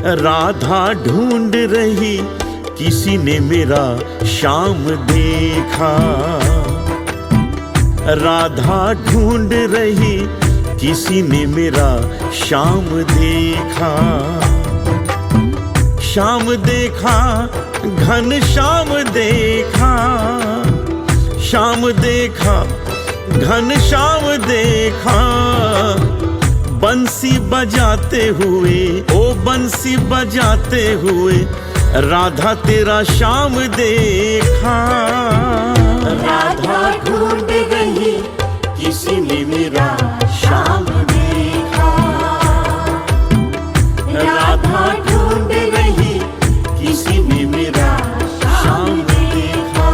राधा ढूंढ रही किसी ने मेरा श्याम देखा। राधा ढूंढ रही किसी ने मेरा श्याम देखा। श्याम देखा घन श्याम देखा। श्याम देखा घन श्याम देखा। बंसी बजाते हुए ओ बंसी बजाते हुए राधा तेरा श्याम देखा। राधा ढूंढ रही किसी ने मेरा श्याम देखा। राधा ढूंढ रही किसी ने मेरा श्याम देखा।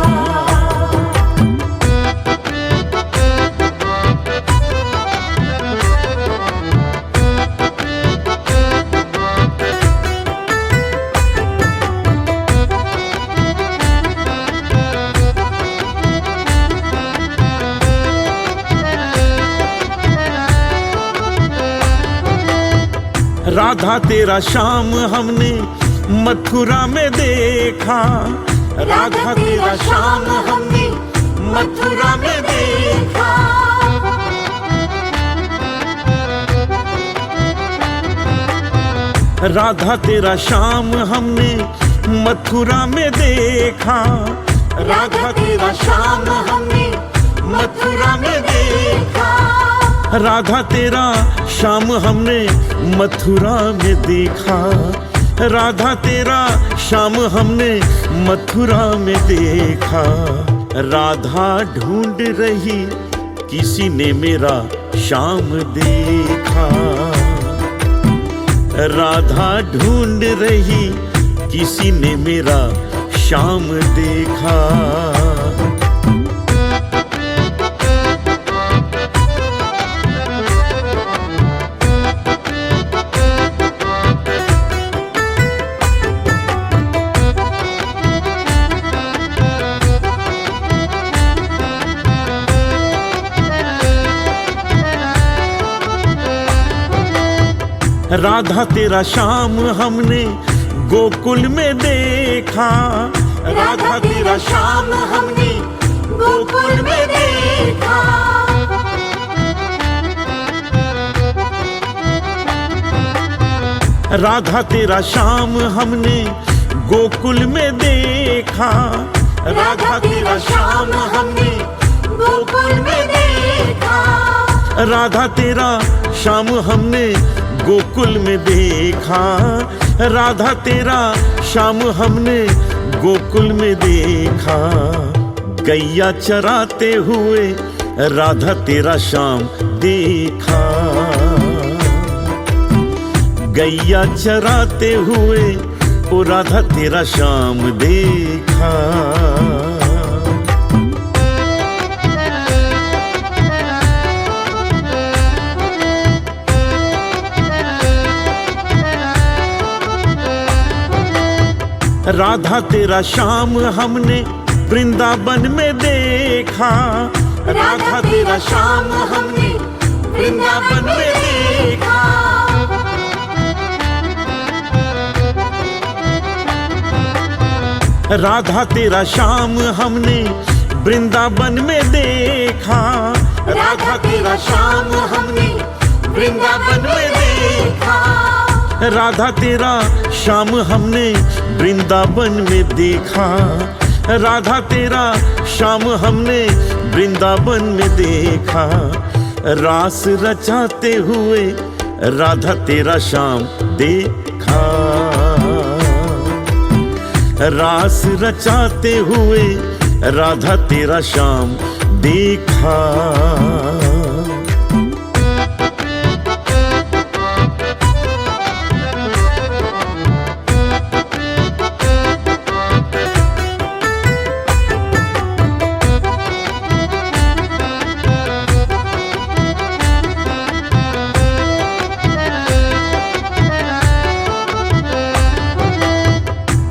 राधा तेरा श्याम हमने मथुरा में देखा। राधा तेरा श्याम हमने मथुरा में देखा। राधा तेरा श्याम हमने मथुरा में देखा। राधा तेरा श्याम हमने मथुरा में देखा। राधा तेरा श्याम हमने मथुरा में देखा। राधा तेरा श्याम हमने मथुरा में देखा। राधा ढूंढ रही किसी ने मेरा श्याम देखा। राधा ढूंढ रही किसी ने मेरा श्याम देखा। राधा तेरा श्याम हमने गोकुल में देखा। राधा तेरा श्याम हमने गोकुल में देखा। राधा तेरा श्याम हमने गोकुल में देखा। राधा तेरा श्याम हमने गोकुल में देखा। राधा तेरा श्याम हमने गोकुल में देखा। राधा तेरा श्याम हमने गोकुल में देखा। गैया चराते हुए राधा तेरा श्याम देखा। गैया चराते हुए ओ राधा तेरा श्याम देखा। राधा तेरा श्याम हमने वृंदावन में देखा। राधा तेरा श्याम हमने वृंदावन में देखा। राधा तेरा श्याम हमने वृंदावन में देखा। राधा तेरा श्याम हमने वृंदावन में देखा। राधा तेरा श्याम हमने वृंदावन में देखा। राधा तेरा श्याम हमने वृंदावन में देखा। रास रचाते हुए राधा तेरा श्याम देखा। रास रचाते हुए राधा तेरा श्याम देखा।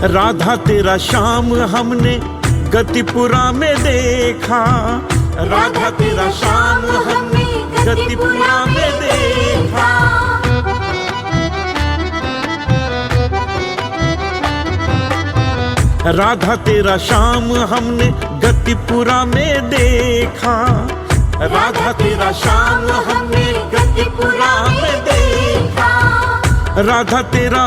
राधा तेरा श्याम हमने गतिपुरा में देखा। राधा तेरा श्याम हमने गतिपुरा में देखा। राधा तेरा श्याम हमने गतिपुरा में देखा। राधा तेरा श्याम हमने गतिपुरा में देखा। राधा तेरा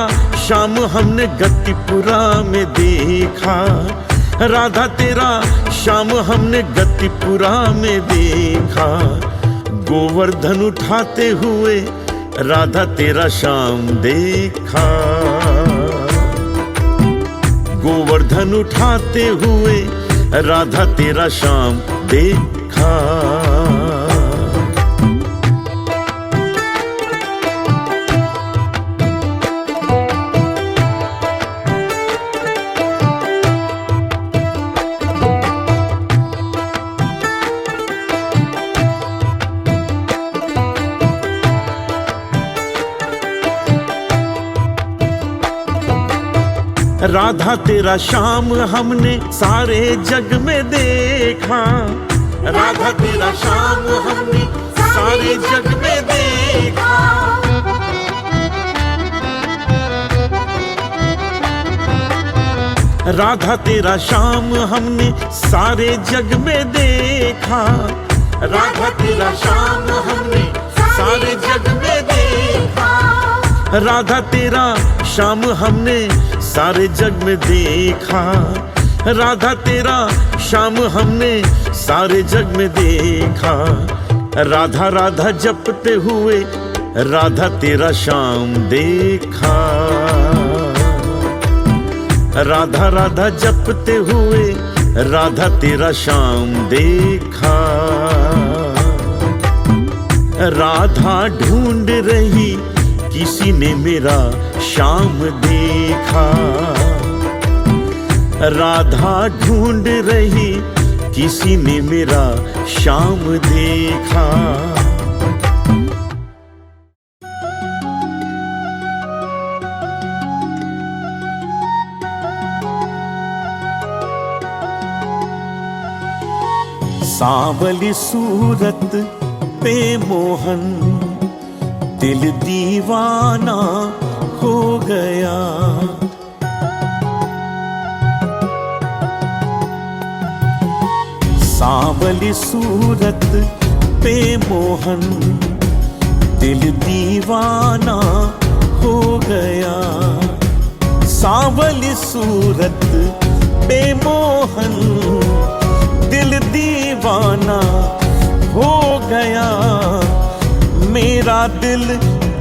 श्याम हमने गतिपुरा में देखा। राधा तेरा श्याम हमने गतिपुरा में देखा। गोवर्धन उठाते हुए राधा तेरा श्याम देखा। गोवर्धन उठाते हुए राधा तेरा श्याम देखा। राधा तेरा श्याम हमने सारे जग में देखा। राधा तेरा श्याम हमने सारे जग में देखा। राधा तेरा श्याम हमने सारे जग में देखा। राधा तेरा श्याम हमने सारे जग में देखा। राधा तेरा श्याम हमने सारे जग में देखा। राधा तेरा श्याम हमने सारे जग में देखा। राधा राधा जपते हुए राधा तेरा श्याम देखा। राधा राधा जपते हुए राधा तेरा श्याम देखा। राधा ढूंढ रही किसी ने मेरा श्याम देखा। राधा ढूंढ रही किसी ने मेरा श्याम देखा। सांवली सूरत पे मोहन दिल दीवाना हो गया। सांवली सूरत पे मोहन दिल दीवाना हो गया। सांवली सूरत पे मोहन दिल दीवाना हो गया। मेरा दिल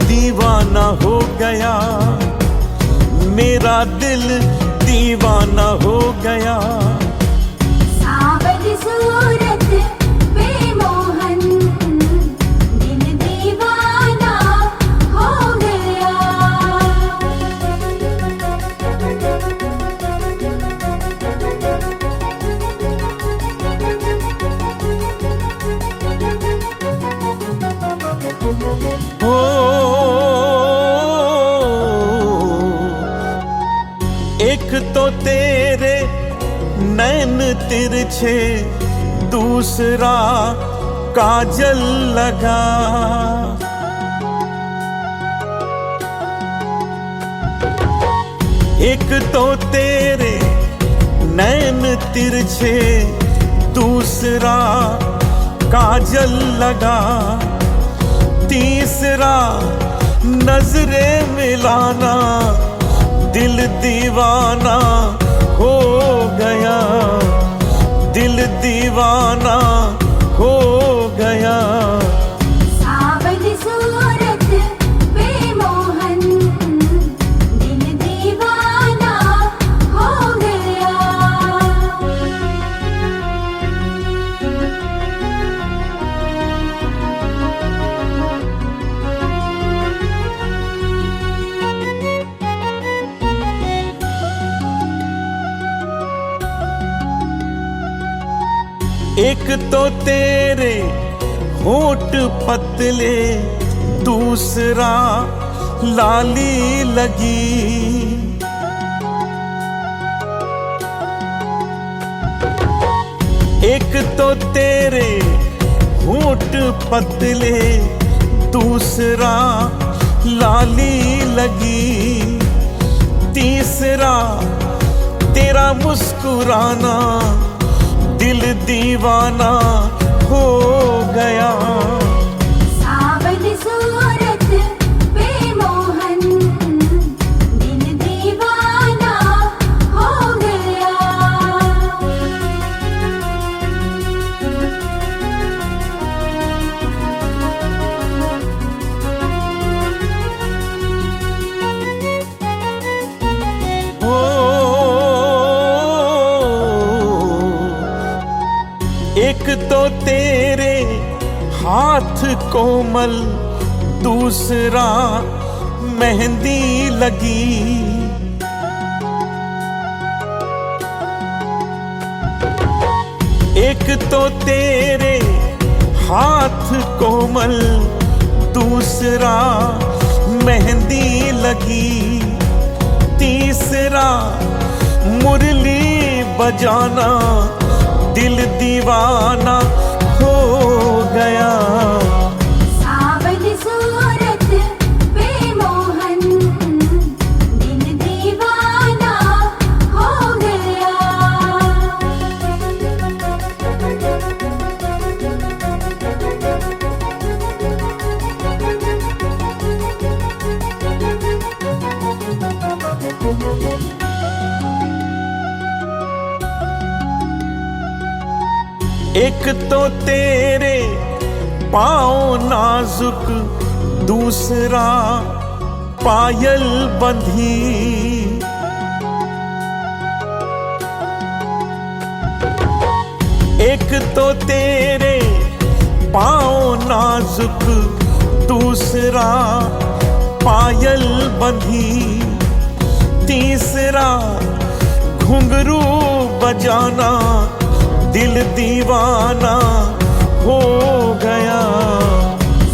दीवाना हो गया। मेरा दिल दीवाना हो गया। सांवली सूरत पे मोहन दिल दीवाना हो गया। ओ एक तो तेरे नैन तिरछे दूसरा काजल लगा। एक तो तेरे नैन तिरछे दूसरा काजल लगा। तीसरा नजरे मिलाना दिल दीवाना हो गया। दिल दीवाना हो गया। सांवली सूरत पे मोहन दिल दीवाना हो गया। एक तो तेरे होठ पतले दूसरा लाली लगी। एक तो तेरे होठ पतले दूसरा लाली लगी। तीसरा तेरा मुस्कुराना दिल दीवाना हो गया। सावली सूरत पे मोहन दिल दीवाना हो गया। ओ एक तो तेरे हाथ कोमल, दूसरा मेहंदी लगी। एक तो तेरे हाथ कोमल, दूसरा मेहंदी लगी। तीसरा मुरली बजाना दिल दीवाना हो गया। सावली सूरत पे मोहन दिल दीवाना हो गया। एक तो तेरे पाँव नाजुक, दूसरा पायल बंधी। एक तो तेरे पाँव नाजुक, दूसरा पायल बंधी। तीसरा घुंघरू बजाना दिल दीवाना हो गया।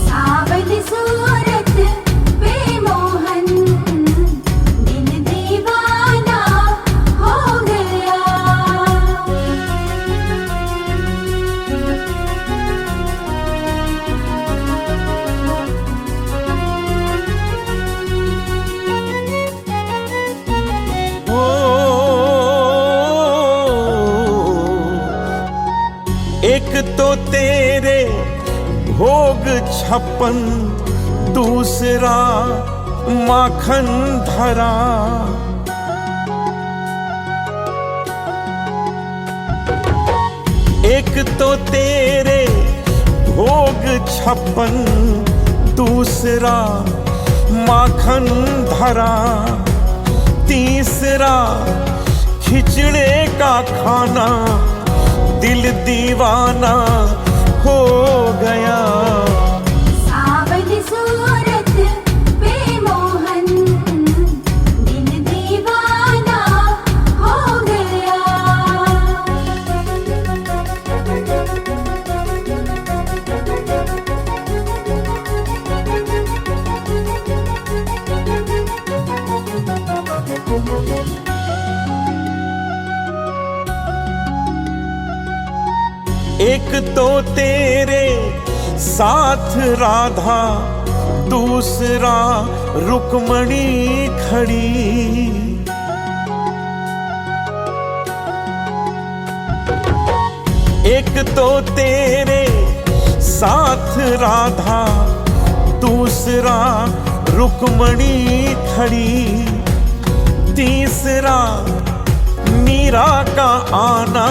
सावली सूरत पे मोहन दिल दीवाना हो गया। ओ एक तो तेरे भोग 56, दूसरा माखन धरा। एक तो तेरे भोग 56, दूसरा माखन धरा। तीसरा खिचड़े का खाना दिल दीवाना हो गया। सावली सूरत पे मोहन दिल दीवाना हो गया। एक तो तेरे साथ राधा, दूसरा रुक्मणी खड़ी। एक तो तेरे साथ राधा, दूसरा रुक्मणी खड़ी। तीसरा मीरा का आना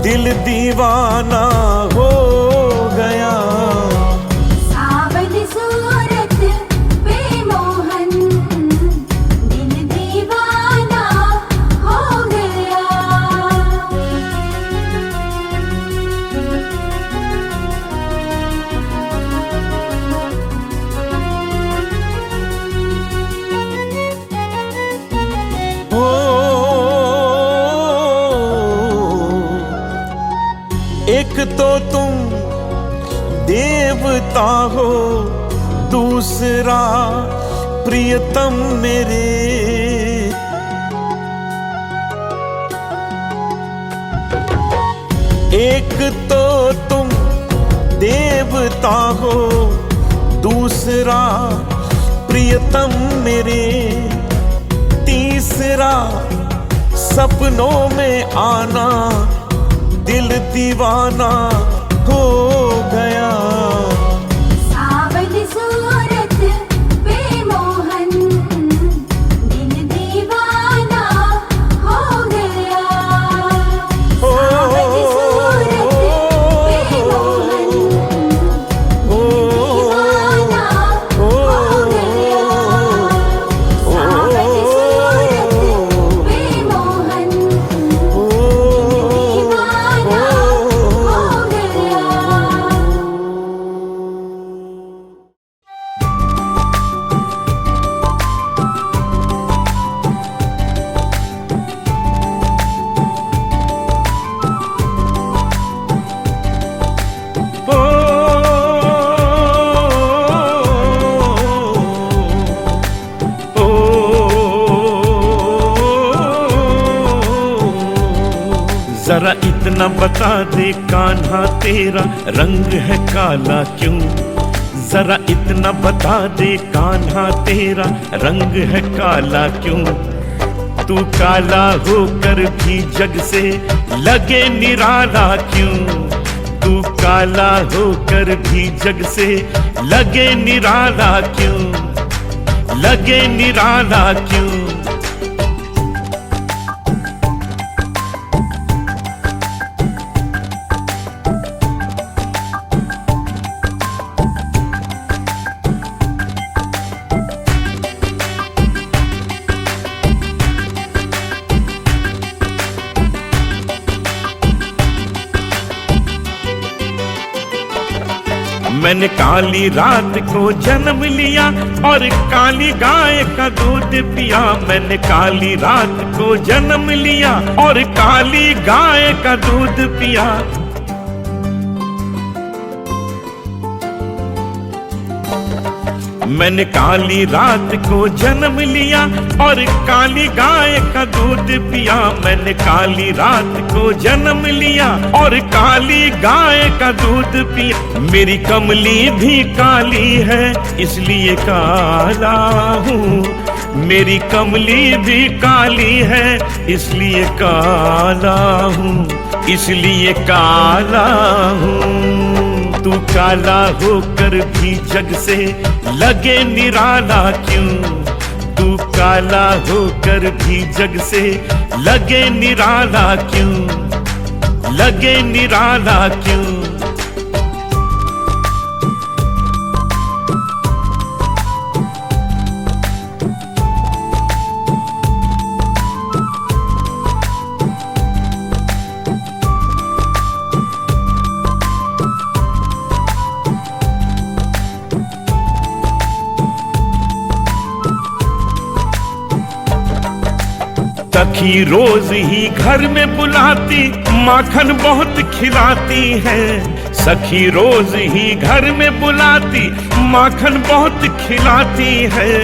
दिल दीवाना हो गया। सावली सूरत पे मोहन दिल दीवाना हो गया। ओ एक तो तुम देवता हो, दूसरा प्रियतम मेरे। एक तो तुम देवता हो, दूसरा प्रियतम मेरे। तीसरा सपनों में आना दिल दीवाना हो गया। सावली सूरत बेमोहन दिल दीवाना हो गया। सावली सूरत बेमोहन दीवाना हो गया। सावली सूरत बेमोहन दीवाना हो जरा इतना बता दे कान्हा तेरा रंग है काला क्यों? जरा इतना बता दे कान्हा तेरा रंग है काला क्यों? तू काला होकर भी जग से लगे निराला क्यों? तू काला होकर भी जग से लगे निराला क्यों? लगे निराला क्यों? मैंने काली रात को जन्म लिया और काली गाय का दूध पिया। मैंने काली रात को जन्म लिया और काली गाय का दूध पिया। मैंने काली रात को जन्म लिया और काली गाय का दूध पिया। मैंने काली रात को जन्म लिया और काली गाय का दूध पिया। मेरी कमली भी काली है इसलिए काला हूँ। मेरी कमली भी काली है इसलिए काला हूँ। इसलिए काला हूँ। तू काला होकर भी जग से लगे निराला क्यों? तू काला होकर भी जग से लगे निराला क्यों? लगे निराला क्यों? सखी रोज ही घर में बुलाती माखन बहुत खिलाती है। सखी रोज ही घर में बुलाती माखन बहुत खिलाती है।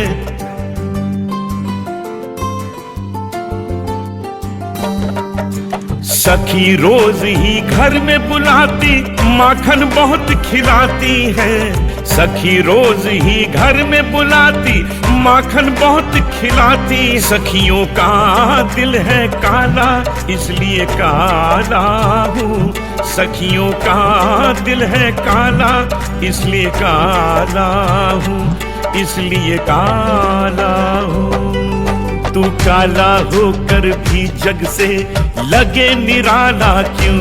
सखी रोज ही घर में बुलाती माखन बहुत खिलाती है। सखी रोज ही घर में बुलाती माखन बहुत खिलाती। सखियों का दिल है काला इसलिए काला हूँ। सखियों का दिल है काला इसलिए काला हूँ। इसलिए काला हूँ। तू काला होकर भी जग से लगे निराला क्यों?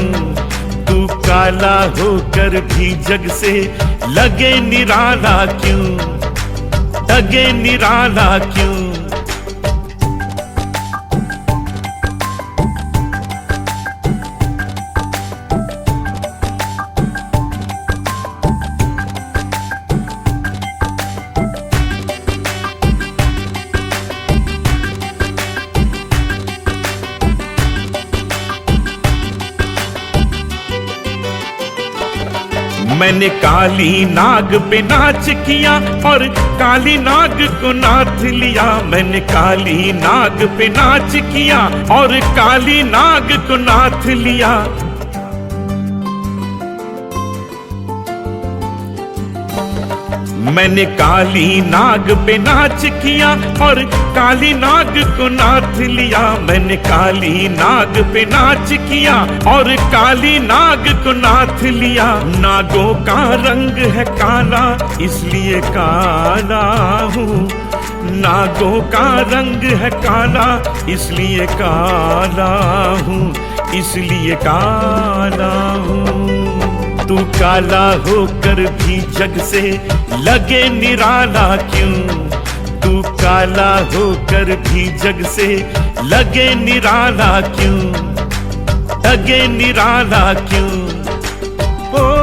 तू काला होकर भी जग से लगे निराला क्यों? लगे निराला क्यों? मैंने काली नाग पे नाच किया और काली नाग को नाथ लिया। मैंने काली नाग पे नाच किया और काली नाग को नाथ लिया। मैंने काली नाग पे नाच किया और काली नाग को नाथ लिया। मैंने काली नाग पे नाच किया और काली नाग को नाथ लिया। नागों का रंग है काला इसलिए काला हूँ। नागों का रंग है काला इसलिए काला हूँ, इसलिए काला हूँ। तू काला होकर भी जग से लगे निराला क्यों? तू काला होकर भी जग से लगे निराला क्यों? लगे निराला क्यों? ओ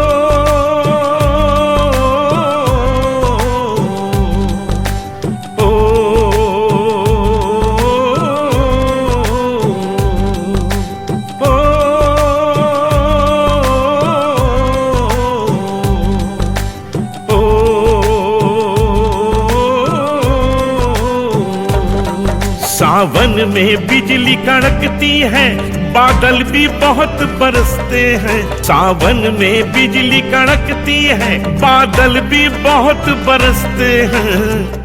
सावन में बिजली कड़कती है, बादल भी बहुत बरसते हैं। सावन में बिजली कड़कती है, बादल भी बहुत बरसते हैं।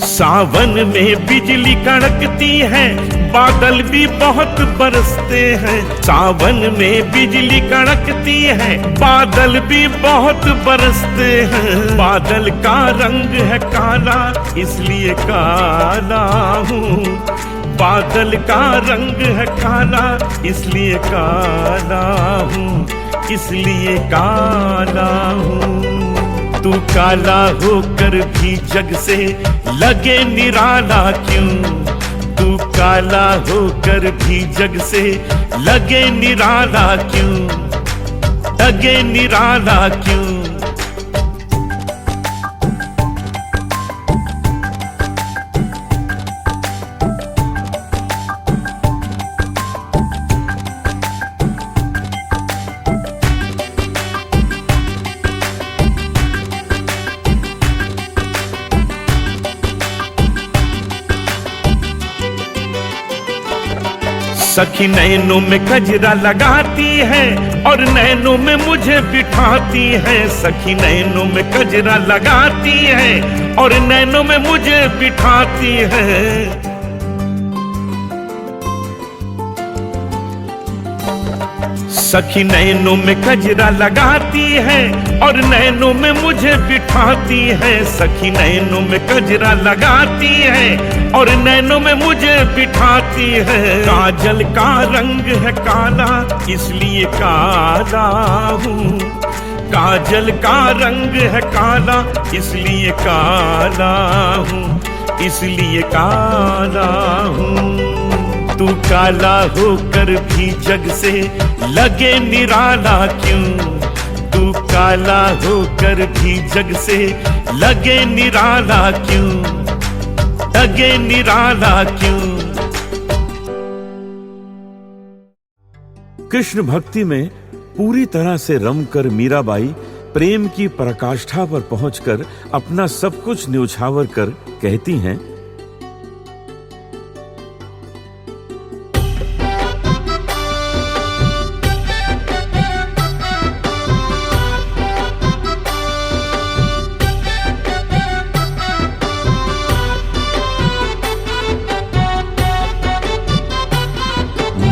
सावन में बिजली कड़कती है, बादल भी बहुत बरसते हैं। सावन में बिजली कड़कती है, बादल भी बहुत बरसते हैं। बादल का रंग है काला इसलिए काला हूँ। बादल का रंग है काला इसलिए काला हूँ, इसलिए काला हूँ। तू काला होकर भी जग से लगे निराला क्यों? तू काला होकर भी जग से लगे निराला क्यों? लगे निराला क्यों? सखी नैनों में कजरा लगाती है और नैनों में मुझे बिठाती है। सखी नैनों में कजरा लगाती है और नैनों में मुझे बिठाती है। सखी नैनों में कजरा लगाती है और नैनों में मुझे बिठाती है। सखी नैनों में कजरा लगाती है और नैनों में मुझे बिठाती है। काजल का रंग है काला इसलिए काला हूँ। काजल का रंग है काला इसलिए काला हूँ, इसलिए काला हूँ। तू काला होकर भी जग से लगे निराला क्यों? तू काला होकर भी जग से लगे निराला क्यों? लगे निराला क्यों? कृष्ण भक्ति में पूरी तरह से रमकर मीराबाई प्रेम की पराकाष्ठा पर पहुंचकर अपना सब कुछ न्यौछावर कर कहती हैं,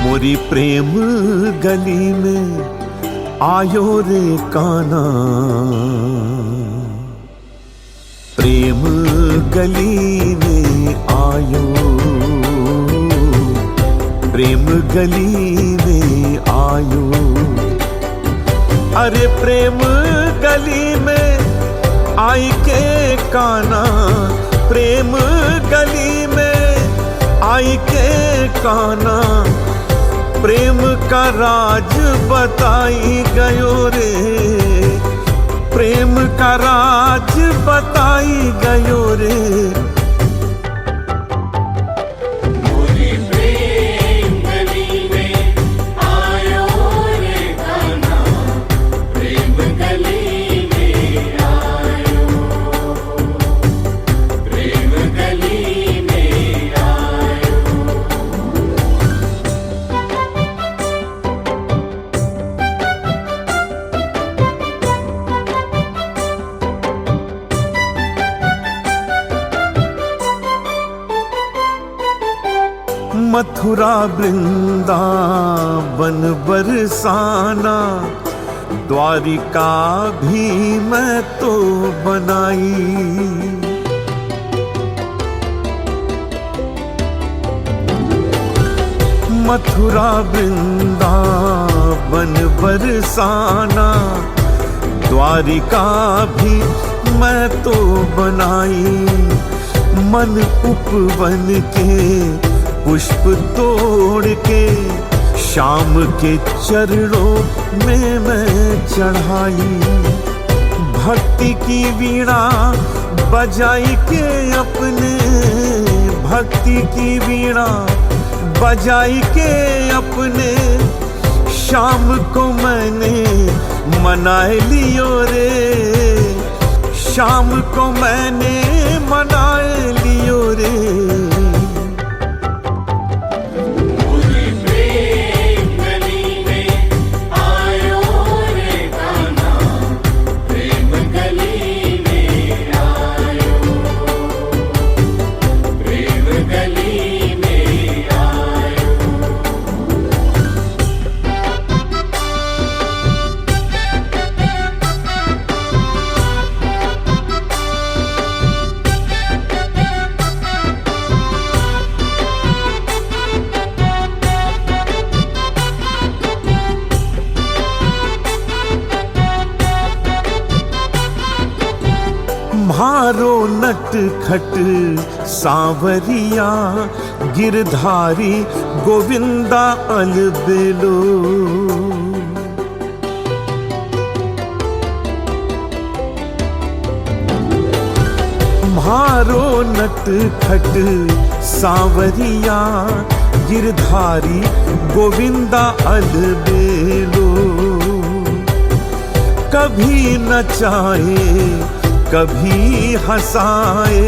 मोरी प्रेम गली में आयो रे काना। प्रेम गली में आयो, प्रेम गली में आयो। अरे प्रेम गली में आई के काना। प्रेम गली में आई के काना। प्रेम का राज बताई गयो रे। प्रेम का राज बताई गयो रे। मोरी प्रेम गली में आयो रे कान्हा। प्रेम गली में आयो। प्रेम गली में आयो। मथुरा वृंदावन बरसाना, द्वारिका भी मैं तो बनाई। मथुरा वृंदावन बरसाना, द्वारिका भी मैं तो बनाई। मन उपवन के पुष्प तोड़ के, श्याम के चरणों में मैं चढ़ाई। भक्ति की वीणा बजाई के अपने, भक्ति की वीणा बजाई के अपने, शाम को मैंने मनाए लियो रे, शाम को मैंने मनाए लियो रे। म्हारो नट खट सांवरिया, गिरधारी गोविंदा अलबेलो। म्हारो नट खट सांवरिया, गिरधारी गोविंदा अलबेलो। कभी नचाए कभी हंसाए,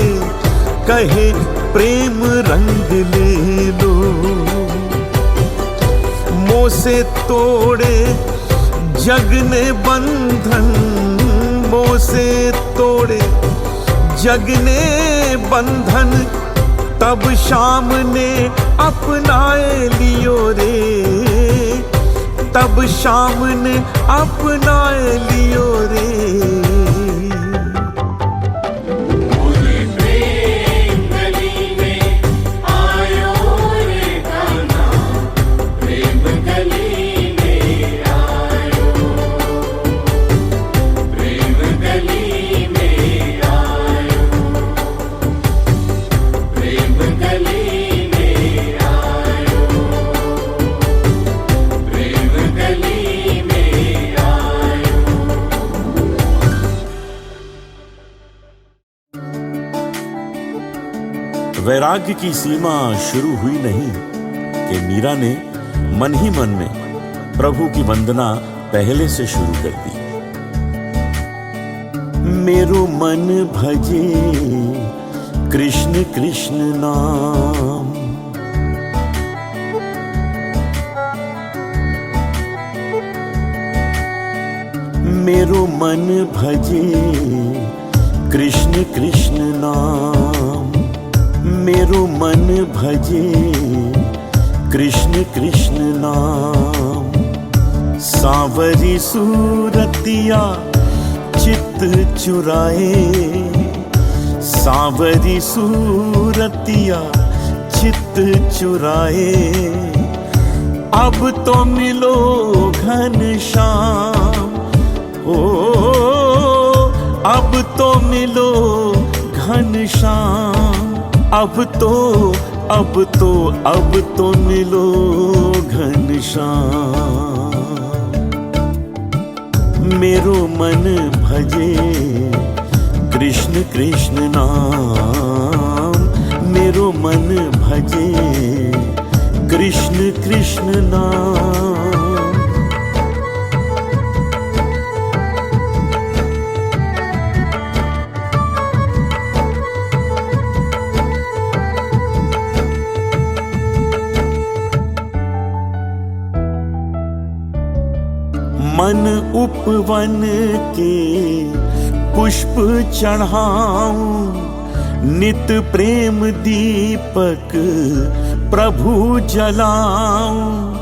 कहे प्रेम रंग ले लो। मोह से तोड़े जग ने बंधन, मोह से तोड़े जग ने बंधन, तब शाम ने अपनाए लियो रे, तब शाम ने अपनाए लियो रे। वैराग्य की सीमा शुरू हुई नहीं कि मीरा ने मन ही मन में प्रभु की वंदना पहले से शुरू कर दी। मेरो मन भजे कृष्ण कृष्ण नाम, मेरो मन भजे कृष्ण कृष्ण नाम, मेरो मन भजे कृष्ण कृष्ण नाम। सांवरी सूरतिया चित्त चुराए, सांवरी सूरतिया चित्त चुराए। अब तो मिलो घनश्याम, ओ अब तो मिलो घनश्याम। अब तो मिलो घनश्याम। मेरो मन भजे कृष्ण कृष्ण नाम, मेरो मन भजे कृष्ण कृष्ण नाम। मन उपवन के पुष्प चढ़ाऊं, नित प्रेम दीपक प्रभु जलाऊं।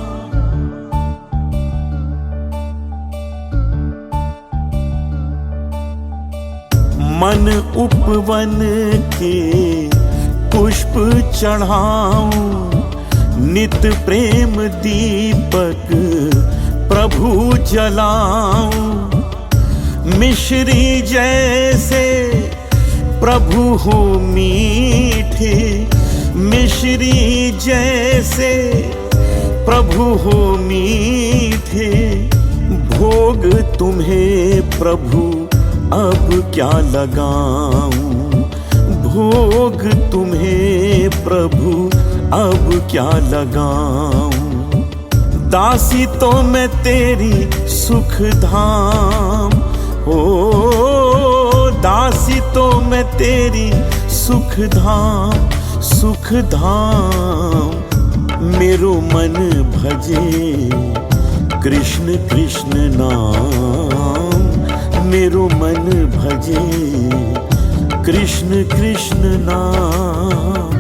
मन उपवन के पुष्प चढ़ाऊं, नित प्रेम दीपक प्रभु जलाऊं। मिश्री जैसे प्रभु हो मीठे, मिश्री जैसे प्रभु हो मीठे। भोग तुम्हें प्रभु अब क्या लगाऊं, भोग तुम्हें प्रभु अब क्या लगाऊं। दासी तो मैं तेरी सुख धाम, ओ दासी तो मैं तेरी सुख धाम, सुख धाम। मेरो मन भजे कृष्ण कृष्ण नाम, मेरो मन भजे कृष्ण कृष्ण नाम।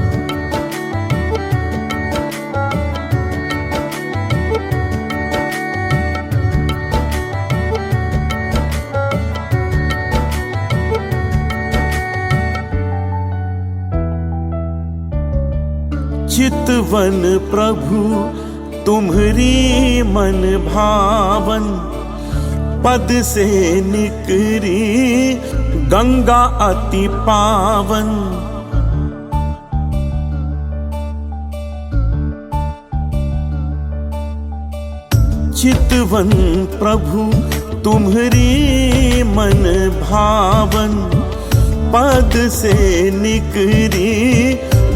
चितवन प्रभु तुम्हरी मन भावन, पद से निकरी गंगा अति पावन। चितवन प्रभु तुम्हरी मन भावन, पद से निकरी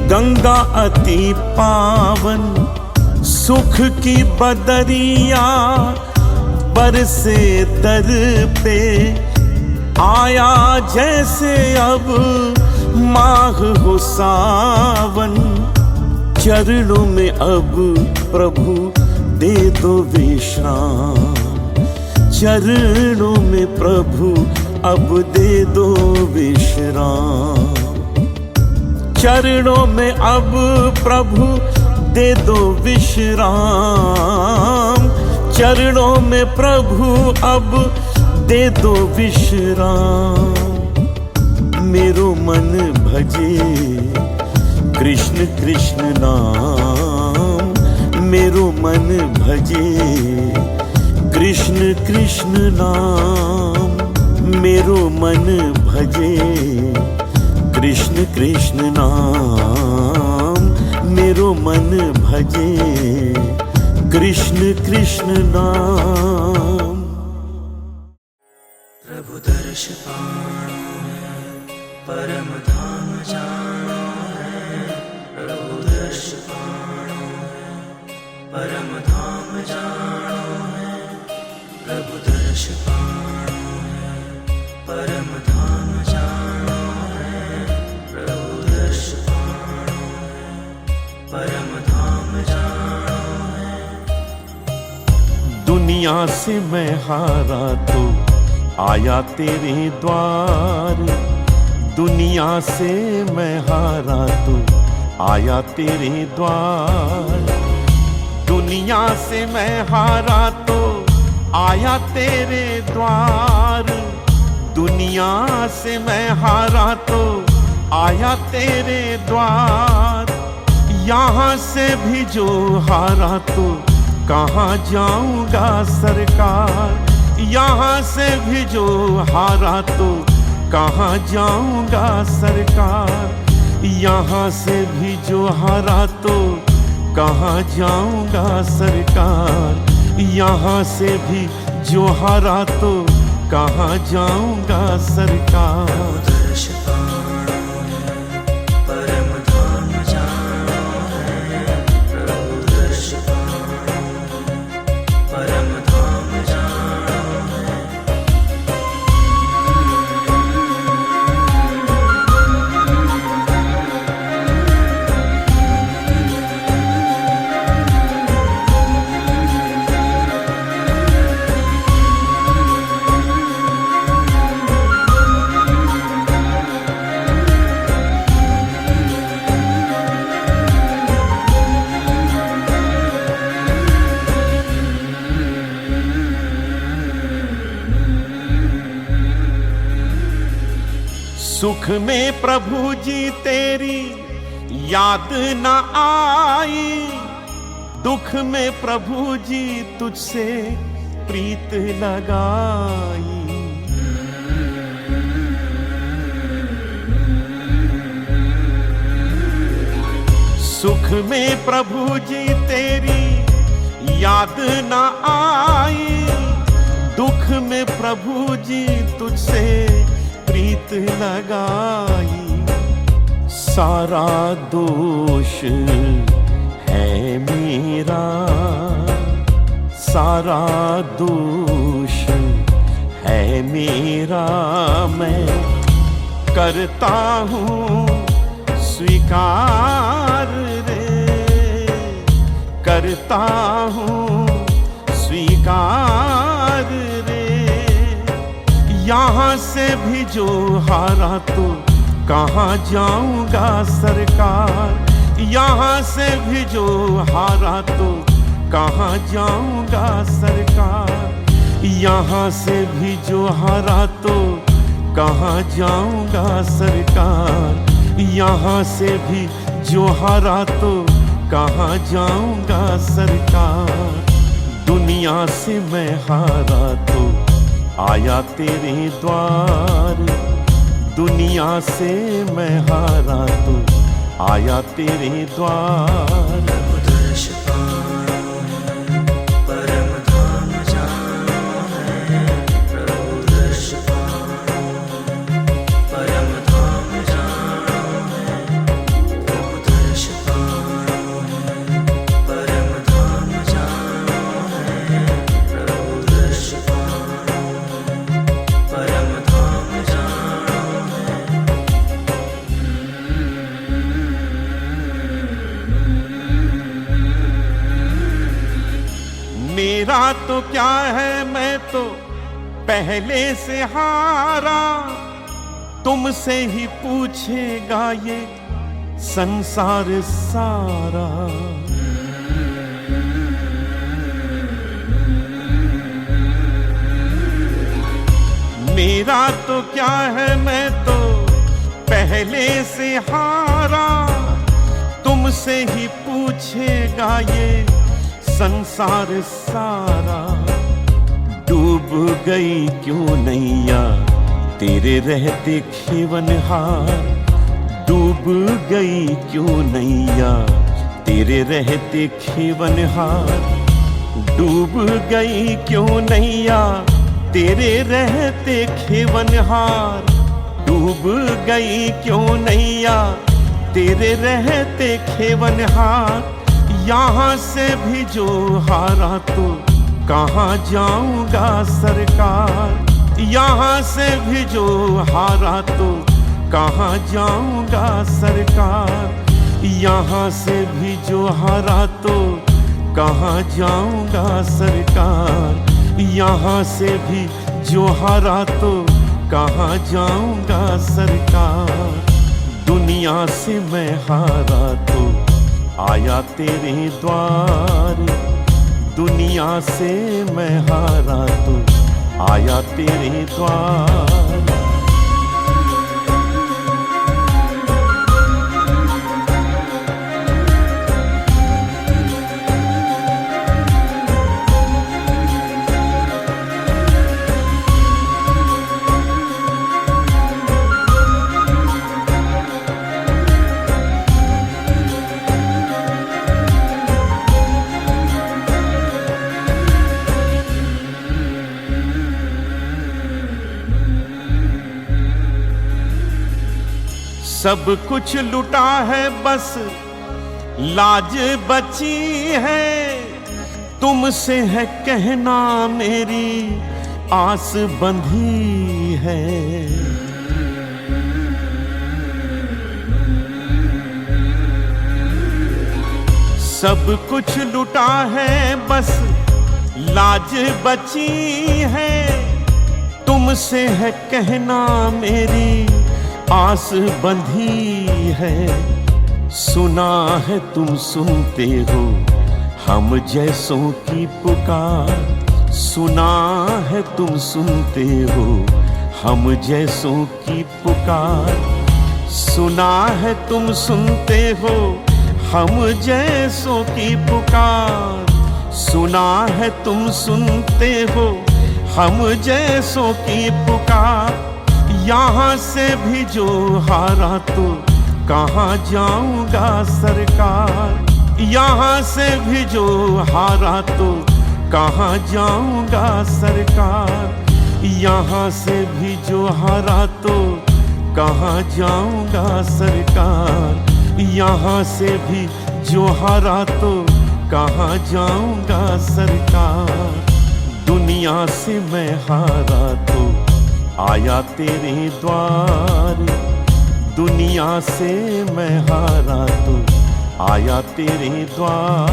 गंगा अति पावन। सुख की बदरिया बरसे दर पे, आया जैसे अब माह हो सावन। चरणों में अब प्रभु दे दो विश्राम, चरणों में प्रभु अब दे दो विश्राम। चरणों में अब प्रभु दे दो विश्राम, चरणों में प्रभु अब दे दो विश्राम। मेरो मन भजे कृष्ण कृष्ण नाम, मेरो मन भजे कृष्ण कृष्ण नाम। मेरो मन भजे कृष्ण कृष्ण नाम, मेरो मन भजे कृष्ण कृष्ण नाम। प्रभु दर्श पाणो है, परम धाम जानो है। प्रभु दर्श पाणो है, परम धाम जानो है। प्रभु दर्श पाणो है, परम धाम जानो है। प्रभु दर्श पाणो है, परम धाम जानो है। दुनिया से मैं हारा तो आया तेरे द्वार, दुनिया से मैं हारा तो आया तेरे द्वार। दुनिया से मैं हारा तो आया तेरे द्वार, दुनिया से मैं हारा तो आया तेरे द्वार। यहाँ से भी जो हारा तो कहाँ जाऊंगा सरकार, यहाँ से भी जो हारा तो कहाँ जाऊंगा सरकार। यहाँ से भी जो हारा तो कहाँ जाऊंगा सरकार, यहाँ से भी जो हारा तो कहाँ जाऊंगा सरकार। दर्श पाणो है, परम धाम जानो है। प्रभु दर्श पाणो है, परम धाम जानो है। सुख में प्रभु जी तेरी याद न आई, दुख में प्रभु जी तुझसे प्रीत लगाई। सुख में प्रभु जी तेरी याद न आई, दुख में प्रभु जी तुझसे प्रीत लगाई। सारा दोष है मेरा, सारा दोष है मेरा, मैं करता हूँ स्वीकार रे, करता हूँ स्वीकार रे। यहाँ से भी जो हारा तो कहाँ जाऊंगा सरकार, यहाँ से भी जो हारा तो कहाँ जाऊंगा सरकार, यहाँ से भी जो हारा तो कहाँ जाऊंगा सरकार, यहाँ से भी जो हारा तो कहाँ जाऊंगा सरकार। दुनिया से मैं हारा तो आया तेरे द्वार, दुनिया से मैं हारा तो आया तेरे द्वार। प्रभु दर्श पाना परम धाम जाना है, प्रभु दर्श पाना परम धाम जाना है, प्रभु दर्श पाना परम धाम जाना है, प्रभु दर्श पाना परम धाम जाना है। मेरा तो क्या है, मैं तो पहले से हारा, तुमसे ही पूछेगा ये संसार सारा। मेरा तो क्या है, मैं तो पहले से हारा, तुमसे ही पूछेगा ये संसार सारा। डूब गई क्यों नैया तेरे रहते खेवनहार, डूब गई क्यों नैया तेरे रहते खेवनहार, डूब गई क्यों नैया तेरे रहते खेवनहार, डूब गई क्यों नैया तेरे रहते खेवनहार। यहाँ से भी जो हारा तो कहाँ जाऊंगा सरकार, यहाँ से भी जो हारा तो कहाँ जाऊंगा सरकार, यहाँ से भी जो हारा तो कहाँ जाऊंगा सरकार, यहाँ से भी जो हारा तो कहाँ जाऊंगा सरकार। दुनिया से मैं हारा तो आया तेरे द्वार, दुनिया से मैं हारा तो आया तेरे द्वार। सब कुछ लुटा है बस लाज बची है, तुमसे है कहना मेरी आस बंधी है। सब कुछ लुटा है बस लाज बची है, तुमसे है कहना मेरी आस बंधी है। सुना है तुम सुनते हो हम जैसों की पुकार, सुना है तुम सुनते हो हम जैसों की पुकार। सुना है तुम सुनते हो हम जैसों की पुकार। सुना है तुम सुनते हो हम जैसों की पुकार। यहाँ से भी जो हारा तो कहाँ जाऊंगा सरकार। यहाँ से भी जो हारा तो कहाँ जाऊंगा सरकार। यहाँ से भी जो हारा तो कहाँ जाऊंगा सरकार। यहाँ से भी जो हारा तो कहाँ जाऊंगा सरकार। दुनिया से मैं हारा तो आया तेरे द्वार। दुनिया से मैं हारा तो आया तेरे द्वार।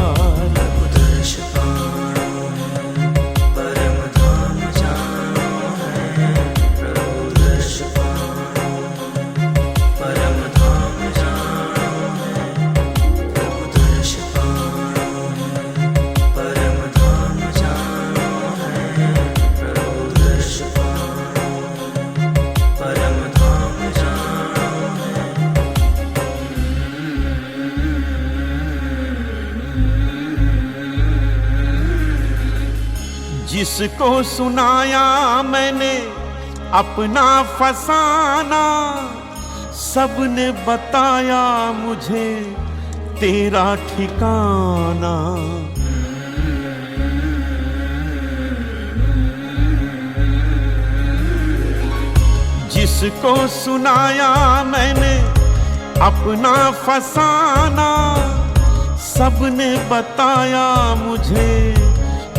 प्रभु दर्श पाणो है परम धाम जानो है। प्रभु दर्श पाणो परम धाम जानो है। प्रभु दर्श पाणो है परम धाम जानो है। प्रभु दर्श पाणो परम धाम जानो है। जिसको सुनाया मैंने अपना फसाना, सबने बताया मुझे तेरा ठिकाना। जिसको सुनाया मैंने अपना फसाना, सबने बताया मुझे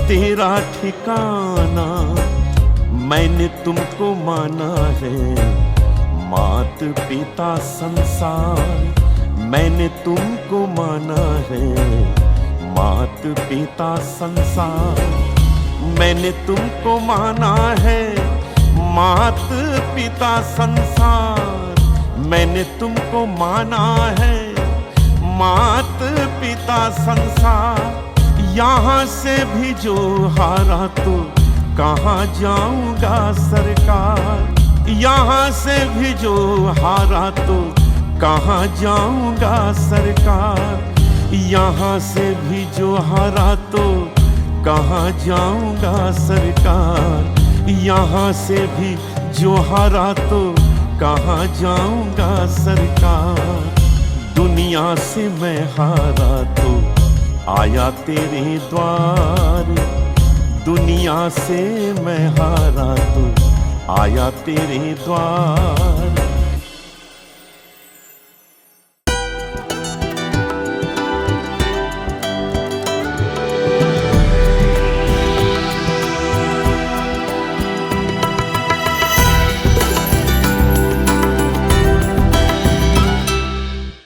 तेरा ठिकाना। मैंने तुमको माना है मात पिता संसार। मैंने तुमको माना है मात पिता संसार। मैंने तुमको माना है मात पिता संसार। मैंने तुमको माना है मात पिता संसार। यहाँ से भी जो हारा तो कहाँ जाऊंगा सरकार। यहाँ से भी जो हारा तो कहाँ जाऊंगा सरकार। यहाँ से भी जो हारा तो कहाँ जाऊंगा सरकार। यहाँ से भी जो हारा तो कहाँ जाऊंगा सरकार। दुनिया से मैं हारा तो आया तेरे द्वार। दुनिया से मैं हारा तो आया तेरे द्वार।